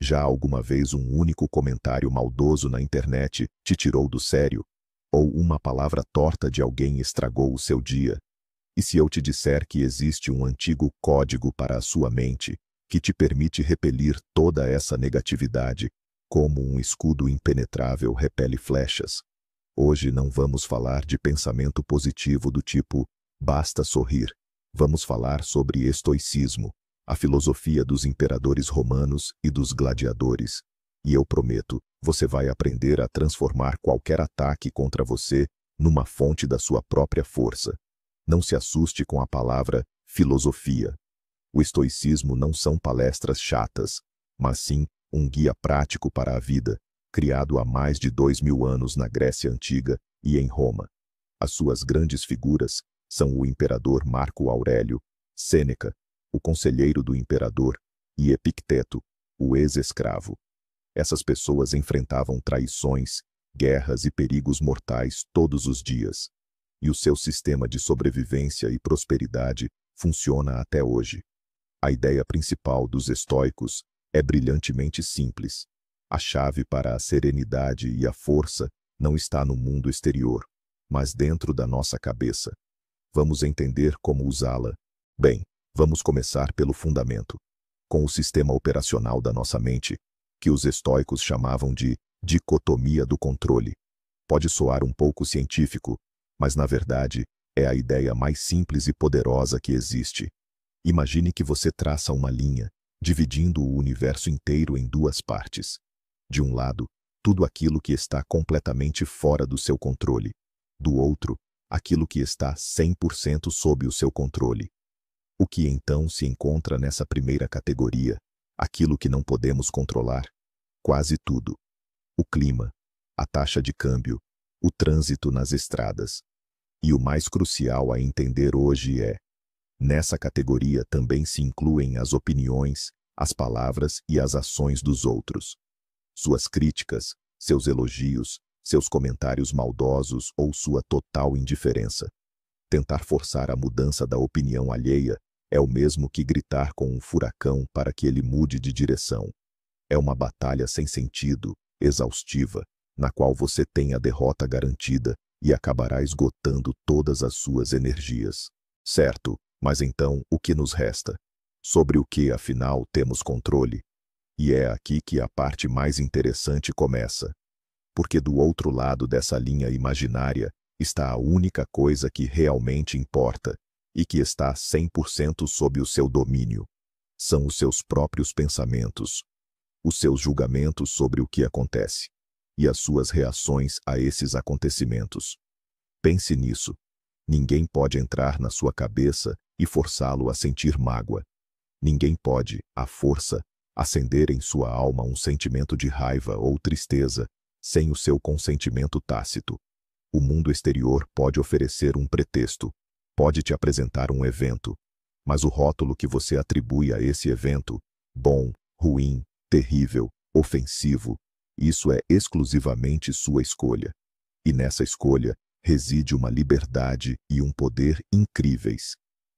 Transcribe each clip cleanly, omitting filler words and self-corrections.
Já alguma vez um único comentário maldoso na internet te tirou do sério? Ou uma palavra torta de alguém estragou o seu dia? E se eu te disser que existe um antigo código para a sua mente, que te permite repelir toda essa negatividade, como um escudo impenetrável repele flechas? Hoje não vamos falar de pensamento positivo do tipo, basta sorrir. Vamos falar sobre estoicismo, a filosofia dos imperadores romanos e dos gladiadores. E eu prometo, você vai aprender a transformar qualquer ataque contra você numa fonte da sua própria força. Não se assuste com a palavra filosofia. O estoicismo não são palestras chatas, mas sim um guia prático para a vida, criado há mais de 2000 anos na Grécia Antiga e em Roma. As suas grandes figuras são o imperador Marco Aurélio, Sêneca, o conselheiro do imperador, e Epicteto, o ex-escravo. Essas pessoas enfrentavam traições, guerras e perigos mortais todos os dias. E o seu sistema de sobrevivência e prosperidade funciona até hoje. A ideia principal dos estoicos é brilhantemente simples. A chave para a serenidade e a força não está no mundo exterior, mas dentro da nossa cabeça. Vamos entender como usá-la? Bem, vamos começar pelo fundamento, com o sistema operacional da nossa mente, que os estoicos chamavam de dicotomia do controle. Pode soar um pouco científico, mas na verdade é a ideia mais simples e poderosa que existe. Imagine que você traça uma linha, dividindo o universo inteiro em duas partes. De um lado, tudo aquilo que está completamente fora do seu controle. Do outro, aquilo que está 100% sob o seu controle. O que então se encontra nessa primeira categoria? Aquilo que não podemos controlar? Quase tudo. O clima, a taxa de câmbio, o trânsito nas estradas. E o mais crucial a entender hoje é: nessa categoria também se incluem as opiniões, as palavras e as ações dos outros. Suas críticas, seus elogios, seus comentários maldosos ou sua total indiferença. Tentar forçar a mudança da opinião alheia é o mesmo que gritar com um furacão para que ele mude de direção. É uma batalha sem sentido, exaustiva, na qual você tem a derrota garantida e acabará esgotando todas as suas energias. Certo, mas então o que nos resta? Sobre o que, afinal, temos controle? E é aqui que a parte mais interessante começa. Porque do outro lado dessa linha imaginária está a única coisa que realmente importa e que está 100% sob o seu domínio. São os seus próprios pensamentos, os seus julgamentos sobre o que acontece e as suas reações a esses acontecimentos. Pense nisso. Ninguém pode entrar na sua cabeça e forçá-lo a sentir mágoa. Ninguém pode, à força, acender em sua alma um sentimento de raiva ou tristeza sem o seu consentimento tácito. O mundo exterior pode oferecer um pretexto, pode te apresentar um evento, mas o rótulo que você atribui a esse evento, bom, ruim, terrível, ofensivo, isso é exclusivamente sua escolha. E nessa escolha reside uma liberdade e um poder incríveis.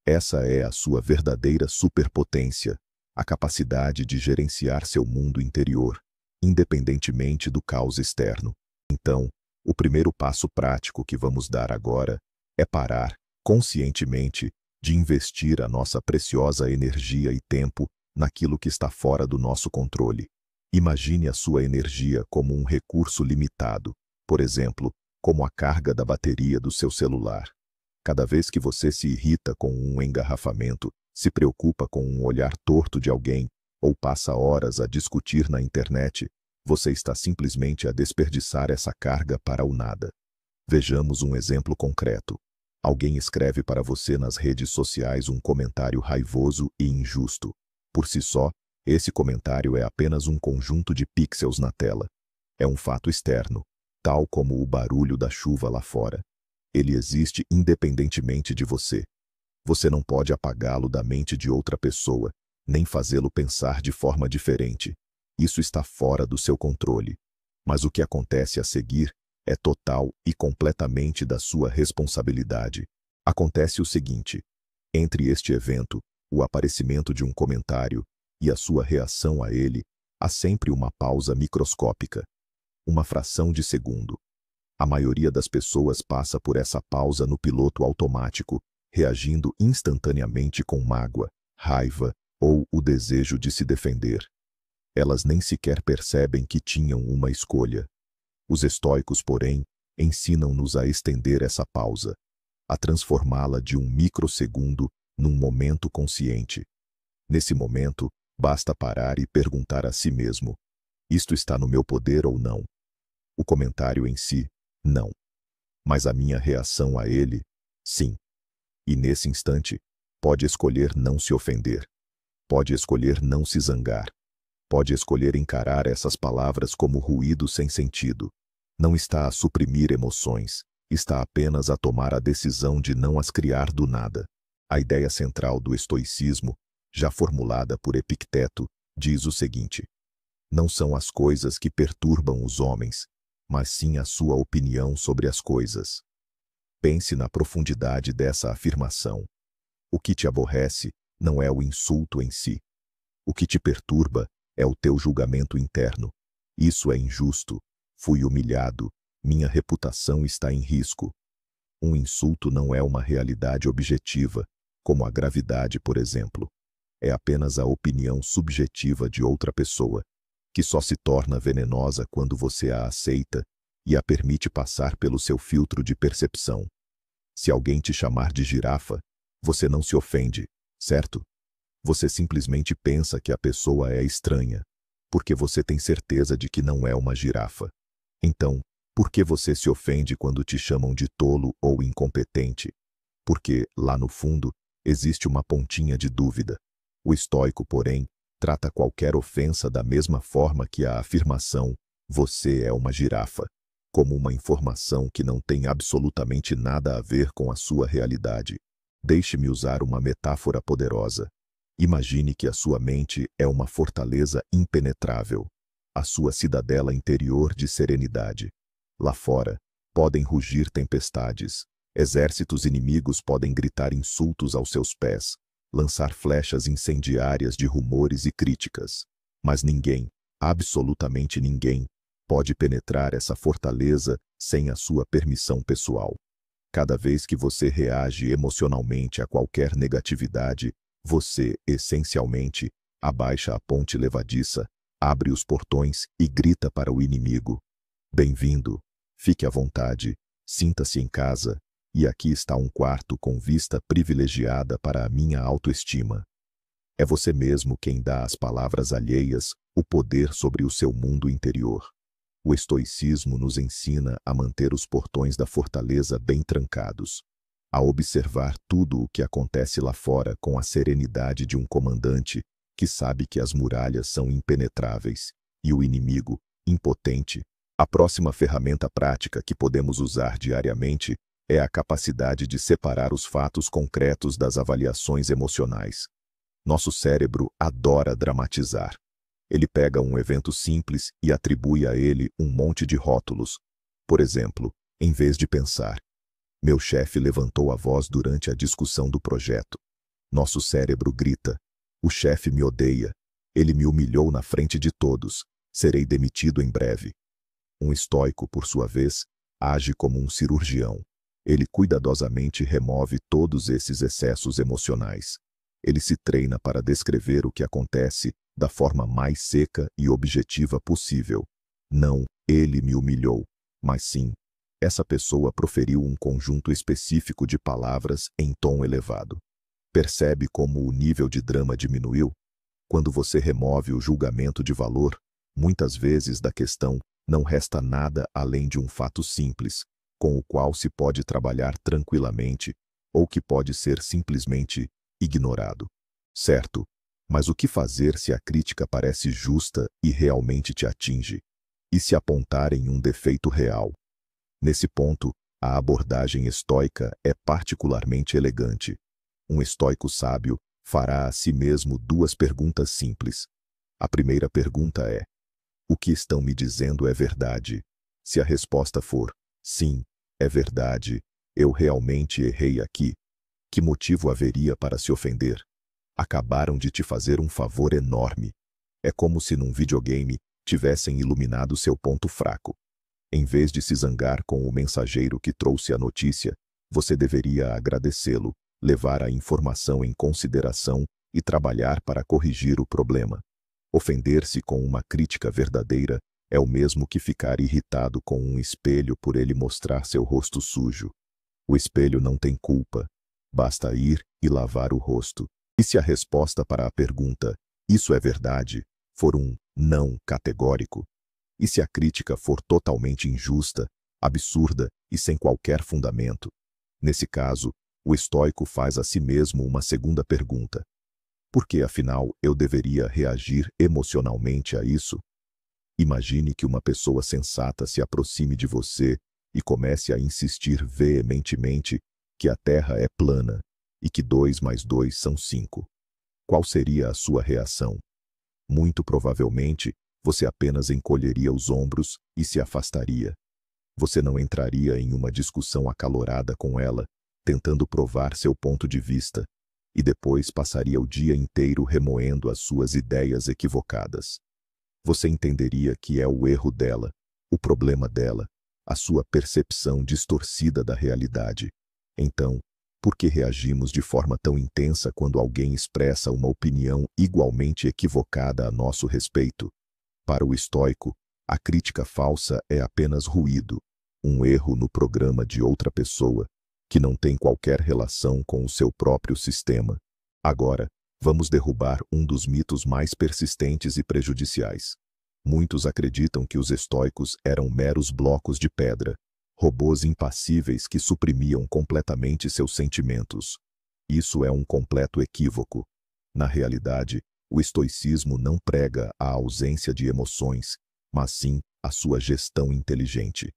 Essa é a sua verdadeira superpotência, a capacidade de gerenciar seu mundo interior, independentemente do caos externo. Então, o primeiro passo prático que vamos dar agora é parar, conscientemente, de investir a nossa preciosa energia e tempo naquilo que está fora do nosso controle. Imagine a sua energia como um recurso limitado, por exemplo, como a carga da bateria do seu celular. Cada vez que você se irrita com um engarrafamento, se preocupa com um olhar torto de alguém, ou passa horas a discutir na internet, você está simplesmente a desperdiçar essa carga para o nada. Vejamos um exemplo concreto. Alguém escreve para você nas redes sociais um comentário raivoso e injusto. Por si só, esse comentário é apenas um conjunto de pixels na tela. É um fato externo, tal como o barulho da chuva lá fora. Ele existe independentemente de você. Você não pode apagá-lo da mente de outra pessoa, nem fazê-lo pensar de forma diferente. Isso está fora do seu controle. Mas o que acontece a seguir é total e completamente da sua responsabilidade. Acontece o seguinte: entre este evento, o aparecimento de um comentário, e a sua reação a ele, Há sempre uma pausa microscópica, uma fração de segundo. A maioria das pessoas passa por essa pausa no piloto automático, reagindo instantaneamente com mágoa, raiva ou o desejo de se defender. Elas nem sequer percebem que tinham uma escolha. Os estoicos, porém, ensinam-nos a estender essa pausa, a transformá-la de um microsegundo num momento consciente. Nesse momento, basta parar e perguntar a si mesmo: isto está no meu poder ou não? O comentário em si, não. Mas a minha reação a ele, sim. E nesse instante, pode escolher não se ofender. Pode escolher não se zangar. Pode escolher encarar essas palavras como ruído sem sentido. Não está a suprimir emoções, está apenas a tomar a decisão de não as criar do nada. A ideia central do estoicismo, já formulada por Epicteto, diz o seguinte: não são as coisas que perturbam os homens, mas sim a sua opinião sobre as coisas. Pense na profundidade dessa afirmação. O que te aborrece não é o insulto em si. O que te perturba é o teu julgamento interno. Isso é injusto. Fui humilhado. Minha reputação está em risco. Um insulto não é uma realidade objetiva, como a gravidade, por exemplo. É apenas a opinião subjetiva de outra pessoa, que só se torna venenosa quando você a aceita e a permite passar pelo seu filtro de percepção. Se alguém te chamar de girafa, você não se ofende, certo? Você simplesmente pensa que a pessoa é estranha, porque você tem certeza de que não é uma girafa. Então, por que você se ofende quando te chamam de tolo ou incompetente? Porque, lá no fundo, existe uma pontinha de dúvida. O estoico, porém, trata qualquer ofensa da mesma forma que a afirmação "você é uma girafa", como uma informação que não tem absolutamente nada a ver com a sua realidade. Deixe-me usar uma metáfora poderosa. Imagine que a sua mente é uma fortaleza impenetrável, a sua cidadela interior de serenidade. Lá fora, podem rugir tempestades, exércitos inimigos podem gritar insultos aos seus pés, lançar flechas incendiárias de rumores e críticas. Mas ninguém, absolutamente ninguém, pode penetrar essa fortaleza sem a sua permissão pessoal. Cada vez que você reage emocionalmente a qualquer negatividade, você, essencialmente, abaixa a ponte levadiça, abre os portões e grita para o inimigo: bem-vindo, fique à vontade, sinta-se em casa, e aqui está um quarto com vista privilegiada para a minha autoestima. É você mesmo quem dá às palavras alheias o poder sobre o seu mundo interior. O estoicismo nos ensina a manter os portões da fortaleza bem trancados, a observar tudo o que acontece lá fora com a serenidade de um comandante que sabe que as muralhas são impenetráveis e o inimigo, impotente. A próxima ferramenta prática que podemos usar diariamente é a capacidade de separar os fatos concretos das avaliações emocionais. Nosso cérebro adora dramatizar. Ele pega um evento simples e atribui a ele um monte de rótulos. Por exemplo, em vez de pensar: meu chefe levantou a voz durante a discussão do projeto, nosso cérebro grita: o chefe me odeia, ele me humilhou na frente de todos, serei demitido em breve. Um estoico, por sua vez, age como um cirurgião. Ele cuidadosamente remove todos esses excessos emocionais. Ele se treina para descrever o que acontece da forma mais seca e objetiva possível. Não, ele me humilhou, mas sim, essa pessoa proferiu um conjunto específico de palavras em tom elevado. Percebe como o nível de drama diminuiu? Quando você remove o julgamento de valor, muitas vezes da questão não resta nada além de um fato simples, com o qual se pode trabalhar tranquilamente, ou que pode ser simplesmente ignorado. Certo, mas o que fazer se a crítica parece justa e realmente te atinge? E se apontarem um defeito real? Nesse ponto, a abordagem estoica é particularmente elegante. Um estoico sábio fará a si mesmo duas perguntas simples. A primeira pergunta é: o que estão me dizendo é verdade? Se a resposta for sim, é verdade, eu realmente errei aqui, que motivo haveria para se ofender? Acabaram de te fazer um favor enorme. É como se num videogame tivessem iluminado seu ponto fraco. Em vez de se zangar com o mensageiro que trouxe a notícia, você deveria agradecê-lo, levar a informação em consideração e trabalhar para corrigir o problema. Ofender-se com uma crítica verdadeira é o mesmo que ficar irritado com um espelho por ele mostrar seu rosto sujo. O espelho não tem culpa. Basta ir e lavar o rosto. E se a resposta para a pergunta, isso é verdade, for um não categórico? E se a crítica for totalmente injusta, absurda e sem qualquer fundamento? Nesse caso, o estoico faz a si mesmo uma segunda pergunta. Por que, afinal, eu deveria reagir emocionalmente a isso? Imagine que uma pessoa sensata se aproxime de você e comece a insistir veementemente que a Terra é plana e que 2 mais 2 são 5. Qual seria a sua reação? Muito provavelmente, você apenas encolheria os ombros e se afastaria. Você não entraria em uma discussão acalorada com ela, tentando provar seu ponto de vista, e depois passaria o dia inteiro remoendo as suas ideias equivocadas. Você entenderia que é o erro dela, o problema dela, a sua percepção distorcida da realidade. Então, por que reagimos de forma tão intensa quando alguém expressa uma opinião igualmente equivocada a nosso respeito? Para o estoico, a crítica falsa é apenas ruído, um erro no programa de outra pessoa, que não tem qualquer relação com o seu próprio sistema. Agora, vamos derrubar um dos mitos mais persistentes e prejudiciais. Muitos acreditam que os estoicos eram meros blocos de pedra, robôs impassíveis que suprimiam completamente seus sentimentos. Isso é um completo equívoco. Na realidade, o estoicismo não prega a ausência de emoções, mas sim a sua gestão inteligente.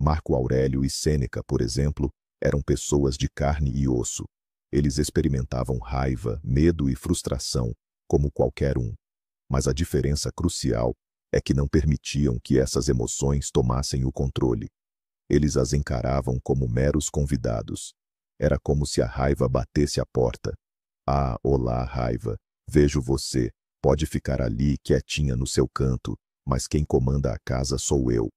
Marco Aurélio e Sêneca, por exemplo, eram pessoas de carne e osso. Eles experimentavam raiva, medo e frustração, como qualquer um. Mas a diferença crucial é que não permitiam que essas emoções tomassem o controle. Eles as encaravam como meros convidados. Era como se a raiva batesse à porta. Ah, olá, raiva, vejo você. Pode ficar ali quietinha no seu canto, mas quem comanda a casa sou eu.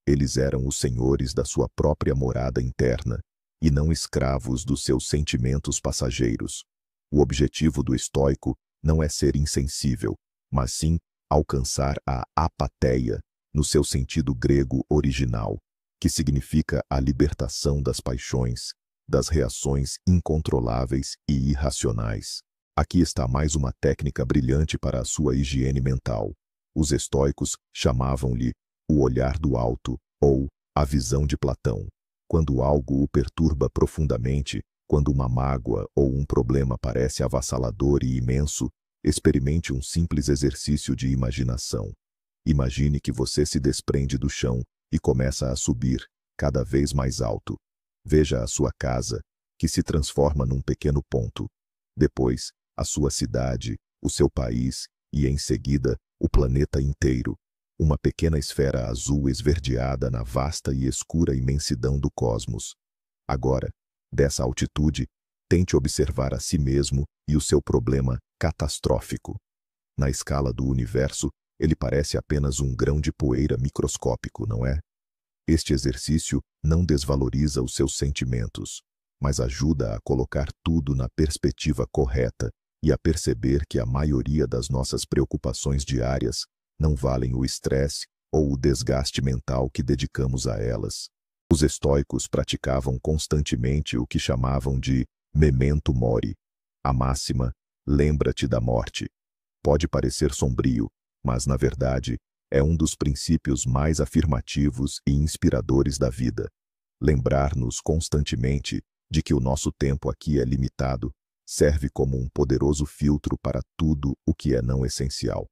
Eles eram os senhores da sua própria morada interna, e não escravos dos seus sentimentos passageiros. O objetivo do estoico não é ser insensível, mas sim alcançar a apatheia, no seu sentido grego original, que significa a libertação das paixões, das reações incontroláveis e irracionais. Aqui está mais uma técnica brilhante para a sua higiene mental. Os estoicos chamavam-lhe o olhar do alto, ou a visão de Platão. Quando algo o perturba profundamente, quando uma mágoa ou um problema parece avassalador e imenso, experimente um simples exercício de imaginação. Imagine que você se desprende do chão e começa a subir, cada vez mais alto. Veja a sua casa, que se transforma num pequeno ponto. Depois, a sua cidade, o seu país e, em seguida, o planeta inteiro. Uma pequena esfera azul esverdeada na vasta e escura imensidão do cosmos. Agora, dessa altitude, tente observar a si mesmo e o seu problema catastrófico. Na escala do universo, ele parece apenas um grão de poeira microscópico, não é? Este exercício não desvaloriza os seus sentimentos, mas ajuda a colocar tudo na perspectiva correta e a perceber que a maioria das nossas preocupações diárias não valem o estresse ou o desgaste mental que dedicamos a elas. Os estoicos praticavam constantemente o que chamavam de memento mori, a máxima lembra-te da morte. Pode parecer sombrio, mas na verdade é um dos princípios mais afirmativos e inspiradores da vida. Lembrar-nos constantemente de que o nosso tempo aqui é limitado serve como um poderoso filtro para tudo o que é não essencial.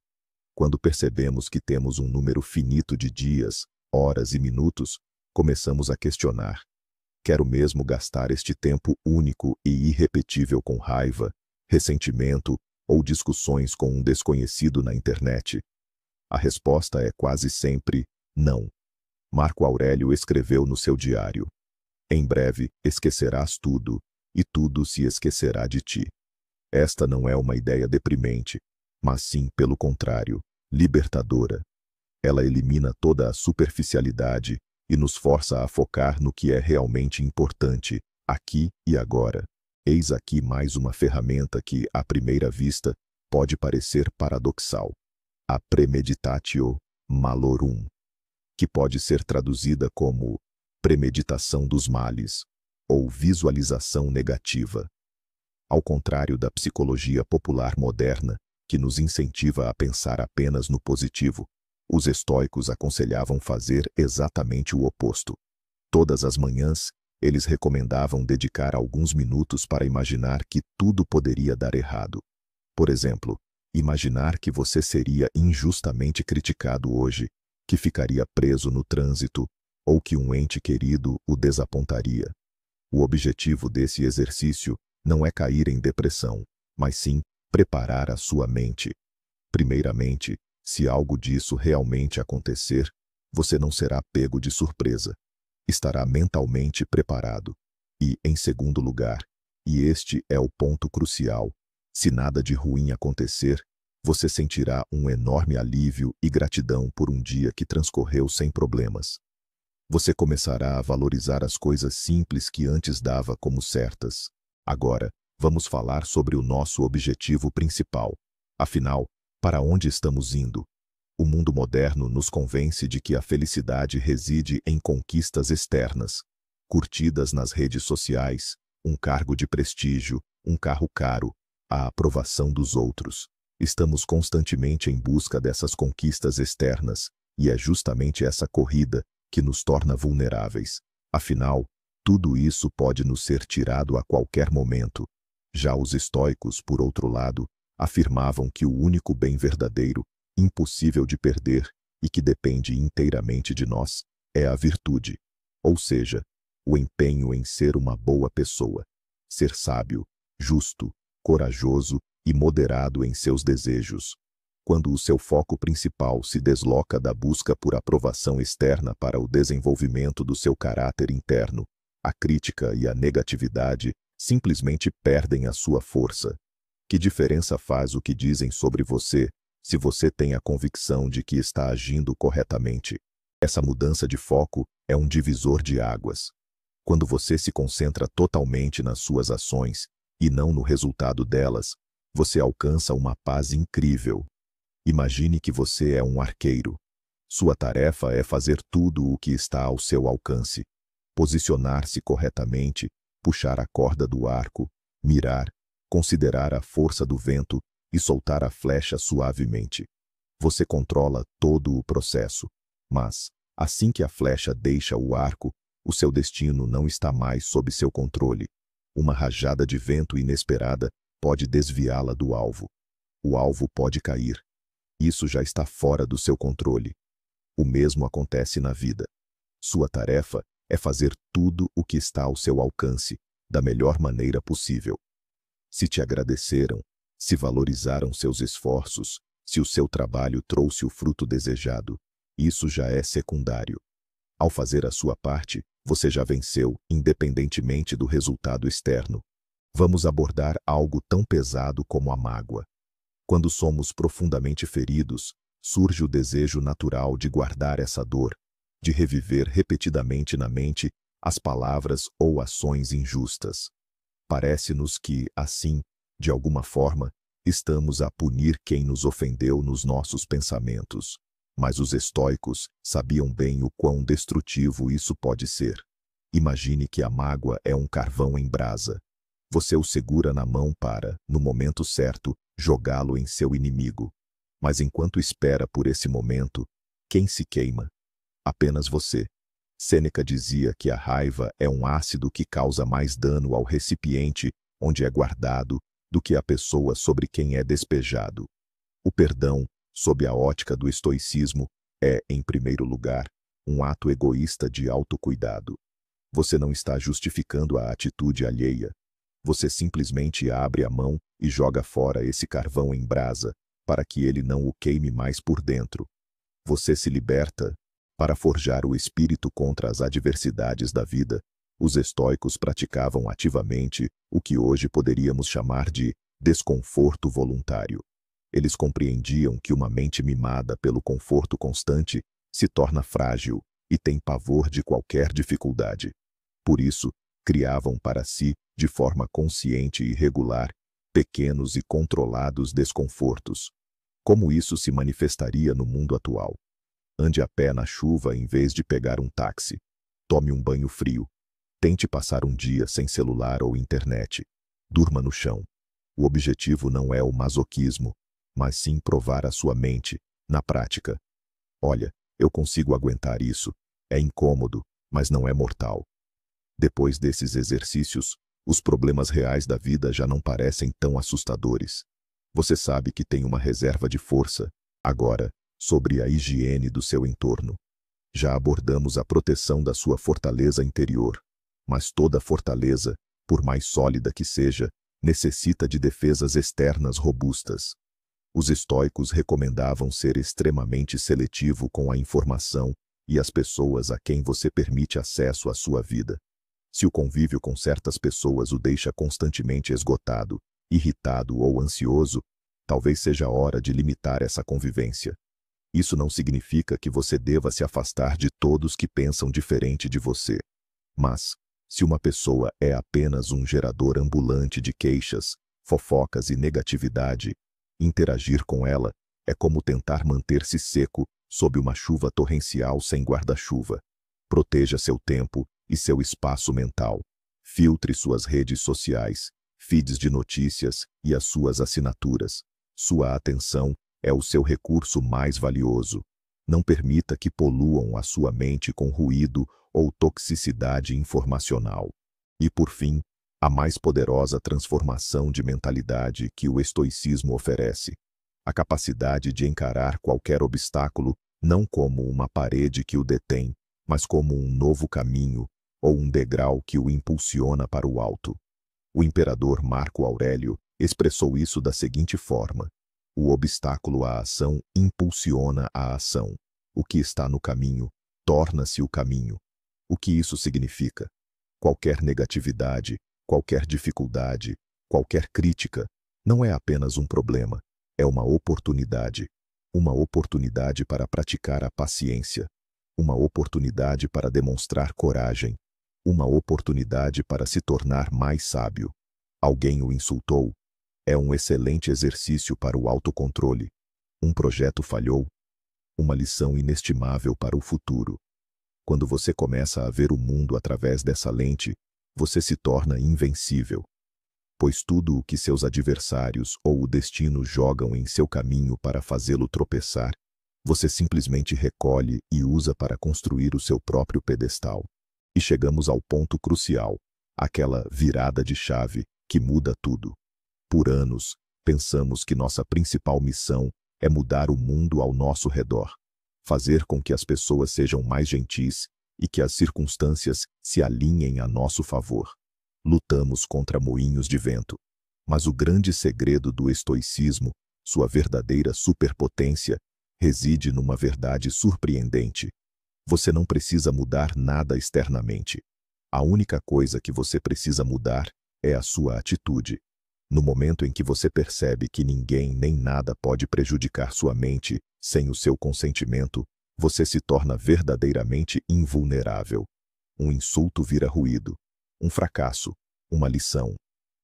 Quando percebemos que temos um número finito de dias, horas e minutos, começamos a questionar: quero mesmo gastar este tempo único e irrepetível com raiva, ressentimento ou discussões com um desconhecido na internet? A resposta é quase sempre não. Marco Aurélio escreveu no seu diário: em breve esquecerás tudo, e tudo se esquecerá de ti. Esta não é uma ideia deprimente, mas sim, pelo contrário, libertadora. Ela elimina toda a superficialidade e nos força a focar no que é realmente importante, aqui e agora. Eis aqui mais uma ferramenta que, à primeira vista, pode parecer paradoxal. A premeditatio malorum, que pode ser traduzida como premeditação dos males ou visualização negativa. Ao contrário da psicologia popular moderna, que nos incentiva a pensar apenas no positivo, os estoicos aconselhavam fazer exatamente o oposto. Todas as manhãs, eles recomendavam dedicar alguns minutos para imaginar que tudo poderia dar errado. Por exemplo, imaginar que você seria injustamente criticado hoje, que ficaria preso no trânsito, ou que um ente querido o desapontaria. O objetivo desse exercício não é cair em depressão, mas sim preparar a sua mente. Primeiramente, se algo disso realmente acontecer, você não será pego de surpresa. Estará mentalmente preparado. E, em segundo lugar, e este é o ponto crucial, se nada de ruim acontecer, você sentirá um enorme alívio e gratidão por um dia que transcorreu sem problemas. Você começará a valorizar as coisas simples que antes dava como certas. Agora, vamos falar sobre o nosso objetivo principal. Afinal, para onde estamos indo? O mundo moderno nos convence de que a felicidade reside em conquistas externas, curtidas nas redes sociais, um cargo de prestígio, um carro caro, a aprovação dos outros. Estamos constantemente em busca dessas conquistas externas, e é justamente essa corrida que nos torna vulneráveis. Afinal, tudo isso pode nos ser tirado a qualquer momento. Já os estoicos, por outro lado, afirmavam que o único bem verdadeiro, impossível de perder e que depende inteiramente de nós, é a virtude, ou seja, o empenho em ser uma boa pessoa, ser sábio, justo, corajoso e moderado em seus desejos. Quando o seu foco principal se desloca da busca por aprovação externa para o desenvolvimento do seu caráter interno, a crítica e a negatividade simplesmente perdem a sua força. Que diferença faz o que dizem sobre você, se você tem a convicção de que está agindo corretamente? Essa mudança de foco é um divisor de águas. Quando você se concentra totalmente nas suas ações, e não no resultado delas, você alcança uma paz incrível. Imagine que você é um arqueiro. Sua tarefa é fazer tudo o que está ao seu alcance. Posicionar-se corretamente, puxar a corda do arco, mirar, considerar a força do vento e soltar a flecha suavemente. Você controla todo o processo, mas, assim que a flecha deixa o arco, o seu destino não está mais sob seu controle. Uma rajada de vento inesperada pode desviá-la do alvo. O alvo pode cair. Isso já está fora do seu controle. O mesmo acontece na vida. Sua tarefa é fazer tudo o que está ao seu alcance, da melhor maneira possível. Se te agradeceram, se valorizaram seus esforços, se o seu trabalho trouxe o fruto desejado, isso já é secundário. Ao fazer a sua parte, você já venceu, independentemente do resultado externo. Vamos abordar algo tão pesado como a mágoa. Quando somos profundamente feridos, surge o desejo natural de guardar essa dor, de reviver repetidamente na mente as palavras ou ações injustas. Parece-nos que, assim, de alguma forma, estamos a punir quem nos ofendeu nos nossos pensamentos. Mas os estoicos sabiam bem o quão destrutivo isso pode ser. Imagine que a mágoa é um carvão em brasa. Você o segura na mão para, no momento certo, jogá-lo em seu inimigo. Mas enquanto espera por esse momento, quem se queima? Apenas você. Sêneca dizia que a raiva é um ácido que causa mais dano ao recipiente onde é guardado do que à pessoa sobre quem é despejado. O perdão, sob a ótica do estoicismo, é, em primeiro lugar, um ato egoísta de autocuidado. Você não está justificando a atitude alheia. Você simplesmente abre a mão e joga fora esse carvão em brasa, para que ele não o queime mais por dentro. Você se liberta. Para forjar o espírito contra as adversidades da vida, os estoicos praticavam ativamente o que hoje poderíamos chamar de desconforto voluntário. Eles compreendiam que uma mente mimada pelo conforto constante se torna frágil e tem pavor de qualquer dificuldade. Por isso, criavam para si, de forma consciente e regular, pequenos e controlados desconfortos. Como isso se manifestaria no mundo atual? Ande a pé na chuva em vez de pegar um táxi. Tome um banho frio. Tente passar um dia sem celular ou internet. Durma no chão. O objetivo não é o masoquismo, mas sim provar à sua mente, na prática. Olha, eu consigo aguentar isso. É incômodo, mas não é mortal. Depois desses exercícios, os problemas reais da vida já não parecem tão assustadores. Você sabe que tem uma reserva de força. Agora, sobre a higiene do seu entorno. Já abordamos a proteção da sua fortaleza interior, mas toda fortaleza, por mais sólida que seja, necessita de defesas externas robustas. Os estoicos recomendavam ser extremamente seletivo com a informação e as pessoas a quem você permite acesso à sua vida. Se o convívio com certas pessoas o deixa constantemente esgotado, irritado ou ansioso, talvez seja a hora de limitar essa convivência. Isso não significa que você deva se afastar de todos que pensam diferente de você. Mas, se uma pessoa é apenas um gerador ambulante de queixas, fofocas e negatividade, interagir com ela é como tentar manter-se seco sob uma chuva torrencial sem guarda-chuva. Proteja seu tempo e seu espaço mental. Filtre suas redes sociais, feeds de notícias e as suas assinaturas. Sua atenção é o seu recurso mais valioso. Não permita que poluam a sua mente com ruído ou toxicidade informacional. E por fim, a mais poderosa transformação de mentalidade que o estoicismo oferece: a capacidade de encarar qualquer obstáculo não como uma parede que o detém, mas como um novo caminho ou um degrau que o impulsiona para o alto. O imperador Marco Aurélio expressou isso da seguinte forma: o obstáculo à ação impulsiona a ação. O que está no caminho torna-se o caminho. O que isso significa? Qualquer negatividade, qualquer dificuldade, qualquer crítica, não é apenas um problema, é uma oportunidade. Uma oportunidade para praticar a paciência. Uma oportunidade para demonstrar coragem. Uma oportunidade para se tornar mais sábio. Alguém o insultou? É um excelente exercício para o autocontrole. Um projeto falhou? Uma lição inestimável para o futuro. Quando você começa a ver o mundo através dessa lente, você se torna invencível. Pois tudo o que seus adversários ou o destino jogam em seu caminho para fazê-lo tropeçar, você simplesmente recolhe e usa para construir o seu próprio pedestal. E chegamos ao ponto crucial, aquela virada de chave que muda tudo. Por anos, pensamos que nossa principal missão é mudar o mundo ao nosso redor, fazer com que as pessoas sejam mais gentis e que as circunstâncias se alinhem a nosso favor. Lutamos contra moinhos de vento. Mas o grande segredo do estoicismo, sua verdadeira superpotência, reside numa verdade surpreendente. Você não precisa mudar nada externamente. A única coisa que você precisa mudar é a sua atitude. No momento em que você percebe que ninguém nem nada pode prejudicar sua mente sem o seu consentimento, você se torna verdadeiramente invulnerável. Um insulto vira ruído. Um fracasso, uma lição,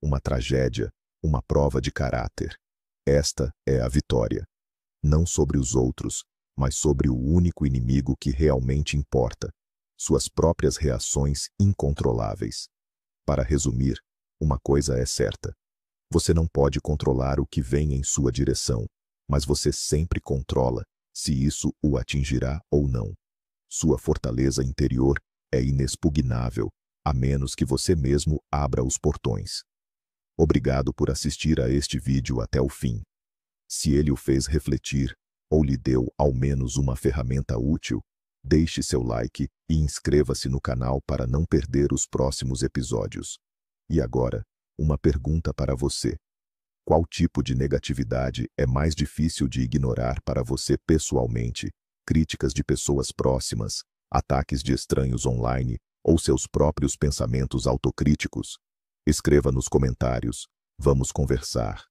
uma tragédia, uma prova de caráter. Esta é a vitória. Não sobre os outros, mas sobre o único inimigo que realmente importa: suas próprias reações incontroláveis. Para resumir, uma coisa é certa. Você não pode controlar o que vem em sua direção, mas você sempre controla se isso o atingirá ou não. Sua fortaleza interior é inexpugnável, a menos que você mesmo abra os portões. Obrigado por assistir a este vídeo até o fim. Se ele o fez refletir, ou lhe deu ao menos uma ferramenta útil, deixe seu like e inscreva-se no canal para não perder os próximos episódios. E agora, uma pergunta para você. Qual tipo de negatividade é mais difícil de ignorar para você pessoalmente? Críticas de pessoas próximas, ataques de estranhos online ou seus próprios pensamentos autocríticos? Escreva nos comentários. Vamos conversar.